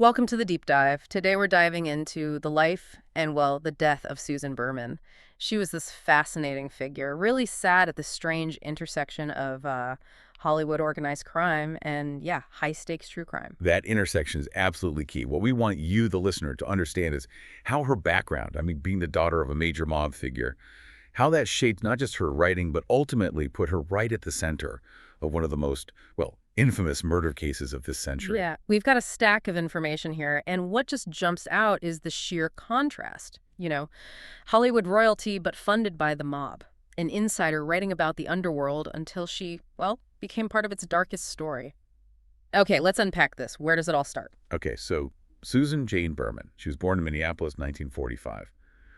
Welcome to the deep dive. Today we're diving into the life and, well, the death of Susan Berman. She was this fascinating figure, really sad at the strange intersection of Hollywood organized crime and, yeah, high-stakes true crime. That intersection is absolutely key. What we want you, the listener, to understand is how her background, being the daughter of a major mob figure, how that shaped not just her writing, but ultimately put her right at the center of one of the most, well, infamous murder cases of this century. Yeah, we've got a stack of information here, and what just jumps out is the sheer contrast. Hollywood royalty, but funded by the mob. An insider writing about the underworld until she, well, became part of its darkest story. Okay, let's unpack this. Where does it all start? Okay, so Susan Jane Berman. She was born in Minneapolis, 1945.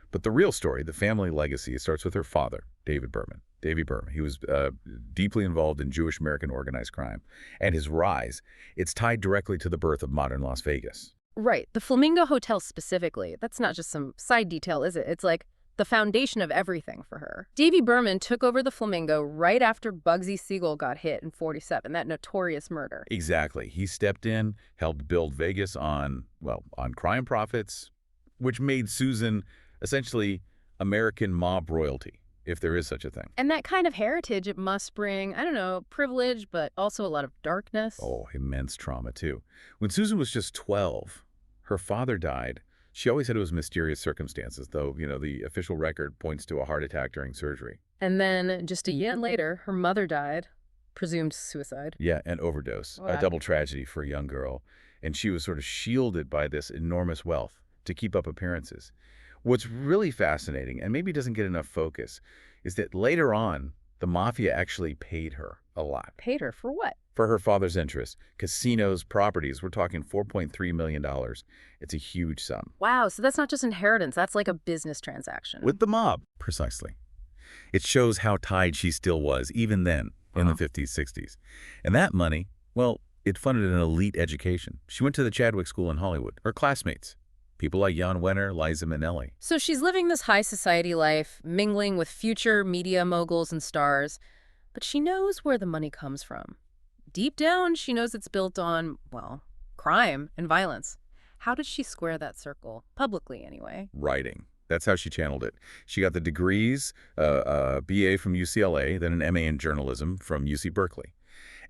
But the real story, the family legacy, starts with her father, David Berman. Davy Berman. He was deeply involved in Jewish American organized crime. And his rise, it's tied directly to the birth of modern Las Vegas. Right. The Flamingo Hotel specifically, that's not just some side detail, is it? It's like the foundation of everything for her. Davy Berman took over the Flamingo right after Bugsy Siegel got hit in '47, that notorious murder. Exactly. He stepped in, helped build Vegas on crime profits, which made Susan essentially American mob royalty, if there is such a thing. And that kind of heritage, it must bring, I don't know, privilege, but also a lot of darkness. Oh, immense trauma, too. When Susan was just 12, her father died. She always said it was mysterious circumstances, though, the official record points to a heart attack during surgery. And then just a year later, her mother died, presumed suicide. Yeah, an overdose, Wow. a double tragedy for a young girl. And she was sort of shielded by this enormous wealth to keep up appearances. What's really fascinating, and maybe doesn't get enough focus, is that later on, the mafia actually paid her a lot. Paid her for what? For her father's interests. Casinos, properties, we're talking $4.3 million. It's a huge sum. Wow, so that's not just inheritance, that's like a business transaction. With the mob, precisely. It shows how tied she still was, even then, in the 50s, 60s. And that money, well, it funded an elite education. She went to the Chadwick School in Hollywood. Her classmates, people like Jan Wenner, Liza Minnelli. So she's living this high society life, mingling with future media moguls and stars, but she knows where the money comes from. Deep down, she knows it's built on, well, crime and violence. How did she square that circle? Publicly, anyway. Writing. That's how she channeled it. She got the degrees, a BA from UCLA, then an MA in journalism from UC Berkeley.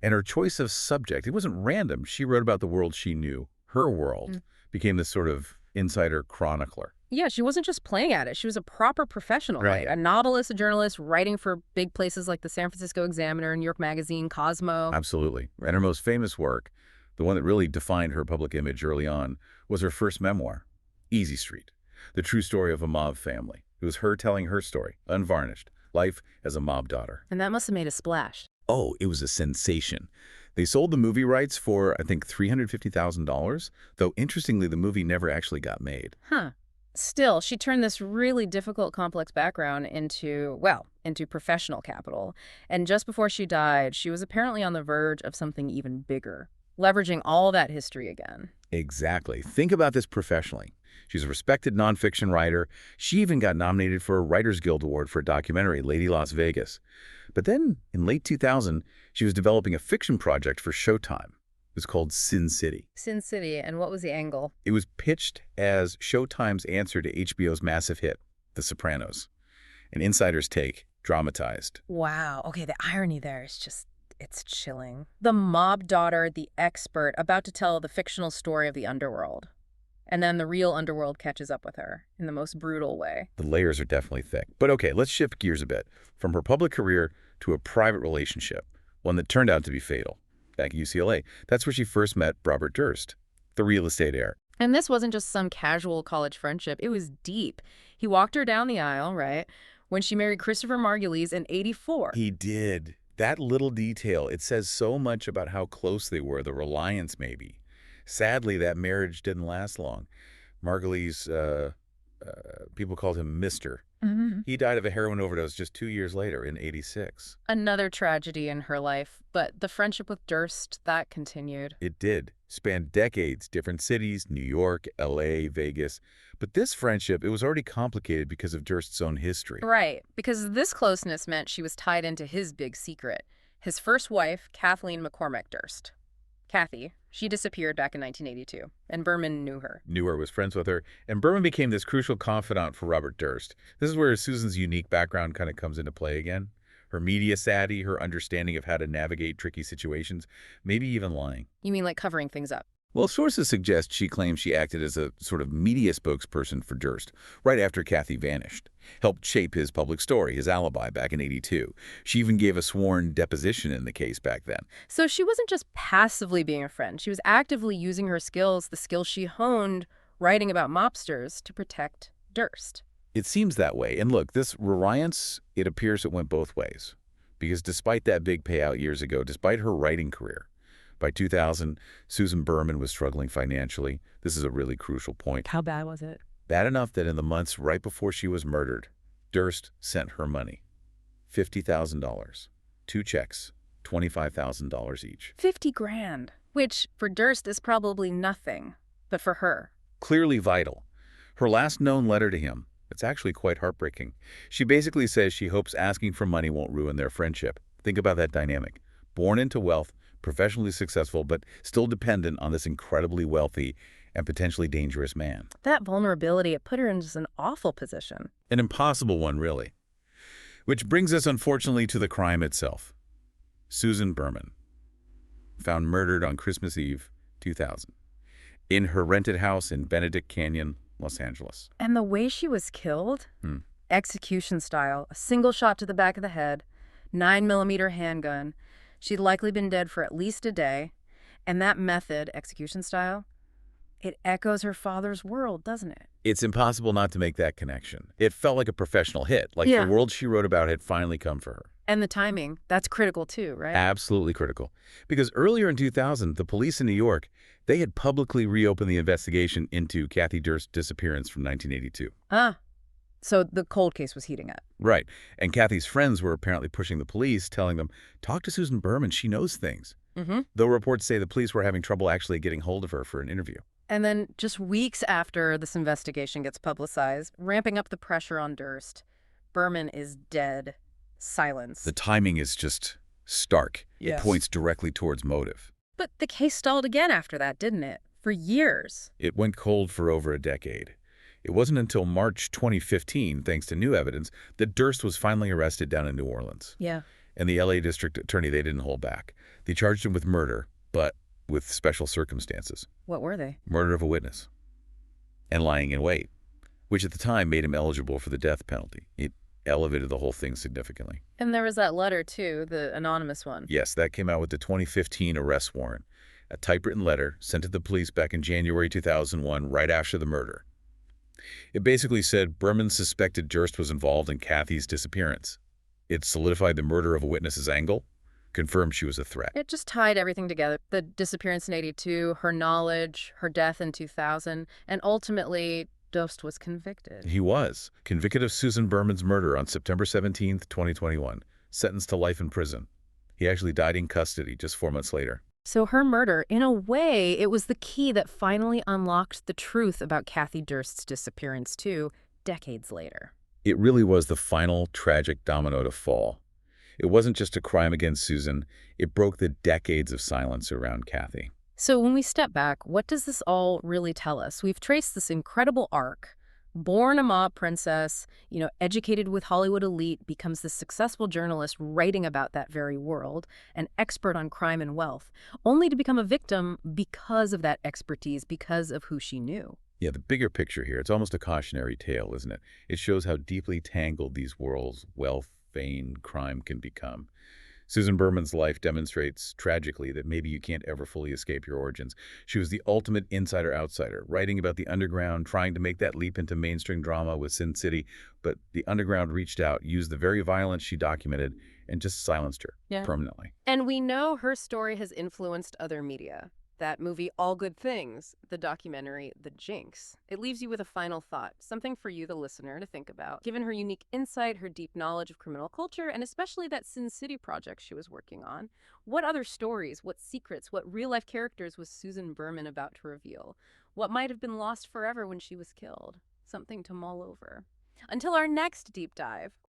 And her choice of subject, it wasn't random. She wrote about the world she knew. Her world became this sort of insider chronicler. Yeah, she wasn't just playing at it. She was a proper professional, Right. A novelist, a journalist, writing for big places like the San Francisco Examiner, New York Magazine, Cosmo. Absolutely. And her most famous work, the one that really defined her public image early on, was her first memoir, Easy Street, the true story of a mob family. It was her telling her story, unvarnished, life as a mob daughter. And that must have made a splash. Oh, it was a sensation. They sold the movie rights for, I think, $350,000, though interestingly, the movie never actually got made. Huh. Still, she turned this really difficult, complex background into professional capital. And just before she died, she was apparently on the verge of something even bigger, leveraging all that history again. Exactly. Think about this professionally. She's a respected nonfiction writer. She even got nominated for a Writers Guild Award for a documentary, Lady Las Vegas. But then, in late 2000, she was developing a fiction project for Showtime. It was called Sin City. Sin City, and what was the angle? It was pitched as Showtime's answer to HBO's massive hit, The Sopranos. An insider's take, dramatized. Wow. Okay, the irony there is just, it's chilling. The mob daughter, the expert, about to tell the fictional story of the underworld. And then the real underworld catches up with her in the most brutal way. The layers are definitely thick. But okay, let's shift gears a bit. From her public career to a private relationship, one that turned out to be fatal. Back at UCLA, that's where she first met Robert Durst, the real estate heir. And this wasn't just some casual college friendship. It was deep. He walked her down the aisle, right, when she married Christopher Margulies in '84. He did. That little detail, it says so much about how close they were, the reliance maybe. Sadly, that marriage didn't last long. Margulies, people called him Mr. He died of a heroin overdose just 2 years later in '86. Another tragedy in her life, but the friendship with Durst, that continued. It did. Spanned decades, different cities, New York, LA, Vegas. But this friendship, it was already complicated because of Durst's own history. Right, because this closeness meant she was tied into his big secret. His first wife, Kathleen McCormick Durst. Kathy, She disappeared back in 1982, and Berman knew her. Newer was friends with her, and Berman became this crucial confidant for Robert Durst. This is where Susan's unique background kind of comes into play again. Her media savvy, her understanding of how to navigate tricky situations, maybe even lying. You mean like covering things up? Well, sources suggest she claims she acted as a sort of media spokesperson for Durst right after Kathy vanished, helped shape his public story, his alibi back in '82. She even gave a sworn deposition in the case back then. So she wasn't just passively being a friend. She was actively using her skills, the skills she honed writing about mobsters, to protect Durst. It seems that way. And look, this reliance, it appears it went both ways. Because despite that big payout years ago, despite her writing career, by 2000, Susan Berman was struggling financially. This is a really crucial point. How bad was it? Bad enough that in the months right before she was murdered, Durst sent her money. $50,000. 2 checks, $25,000 each. 50 grand, which for Durst is probably nothing, but for her. Clearly vital. Her last known letter to him, it's actually quite heartbreaking. She basically says she hopes asking for money won't ruin their friendship. Think about that dynamic. Born into wealth, professionally successful, but still dependent on this incredibly wealthy and potentially dangerous man. That vulnerability, it put her in just an awful position. An impossible one, really. Which brings us, unfortunately, to the crime itself. Susan Berman, found murdered on Christmas Eve, 2000, in her rented house in Benedict Canyon, Los Angeles. And the way she was killed, execution style, a single shot to the back of the head, 9mm handgun. She'd likely been dead for at least a day. And that method, execution style, it echoes her father's world, doesn't it? It's impossible not to make that connection. It felt like a professional hit, like Yeah. the world she wrote about had finally come for her. And the timing, that's critical too, right? Absolutely critical. Because earlier in 2000, the police in New York, they had publicly reopened the investigation into Kathy Durst's disappearance from 1982. So the cold case was heating up. Right. And Kathy's friends were apparently pushing the police, telling them, talk to Susan Berman, she knows things. Though reports say the police were having trouble actually getting hold of her for an interview. And then just weeks after this investigation gets publicized, ramping up the pressure on Durst, Berman is dead. Silence. The timing is just stark. Yes. It points directly towards motive. But the case stalled again after that, didn't it? For years. It went cold for over a decade. It wasn't until March 2015, thanks to new evidence, that Durst was finally arrested down in New Orleans. Yeah. And the LA district attorney, they didn't hold back. They charged him with murder, but with special circumstances. What were they? Murder of a witness and lying in wait, which at the time made him eligible for the death penalty. It elevated the whole thing significantly. And there was that letter, too, the anonymous one. Yes, that came out with the 2015 arrest warrant, a typewritten letter sent to the police back in January 2001, right after the murder. It basically said Berman suspected Durst was involved in Kathy's disappearance. It solidified the murder of a witness's angle, confirmed she was a threat. It just tied everything together. The disappearance in '82, her knowledge, her death in 2000, and ultimately, Durst was convicted. He was convicted of Susan Berman's murder on September 17, 2021, sentenced to life in prison. He actually died in custody just 4 months later. So her murder, in a way, it was the key that finally unlocked the truth about Kathy Durst's disappearance, too, decades later. It really was the final tragic domino to fall. It wasn't just a crime against Susan. It broke the decades of silence around Kathy. So when we step back, what does this all really tell us? We've traced this incredible arc. Born a mob princess, educated with Hollywood elite, becomes this successful journalist writing about that very world, an expert on crime and wealth, only to become a victim because of that expertise, because of who she knew. Yeah, the bigger picture here, it's almost a cautionary tale, isn't it? It shows how deeply tangled these worlds, wealth, fame, crime can become. Susan Berman's life demonstrates, tragically, that maybe you can't ever fully escape your origins. She was the ultimate insider-outsider, writing about the underground, trying to make that leap into mainstream drama with Sin City, but the underground reached out, used the very violence she documented, and just silenced her permanently. And we know her story has influenced other media. That movie, All Good Things, the documentary, The Jinx. It leaves you with a final thought, something for you, the listener, to think about. Given her unique insight, her deep knowledge of criminal culture, and especially that Sin City project she was working on, what other stories, what secrets, what real-life characters was Susan Berman about to reveal? What might have been lost forever when she was killed? Something to mull over. Until our next deep dive,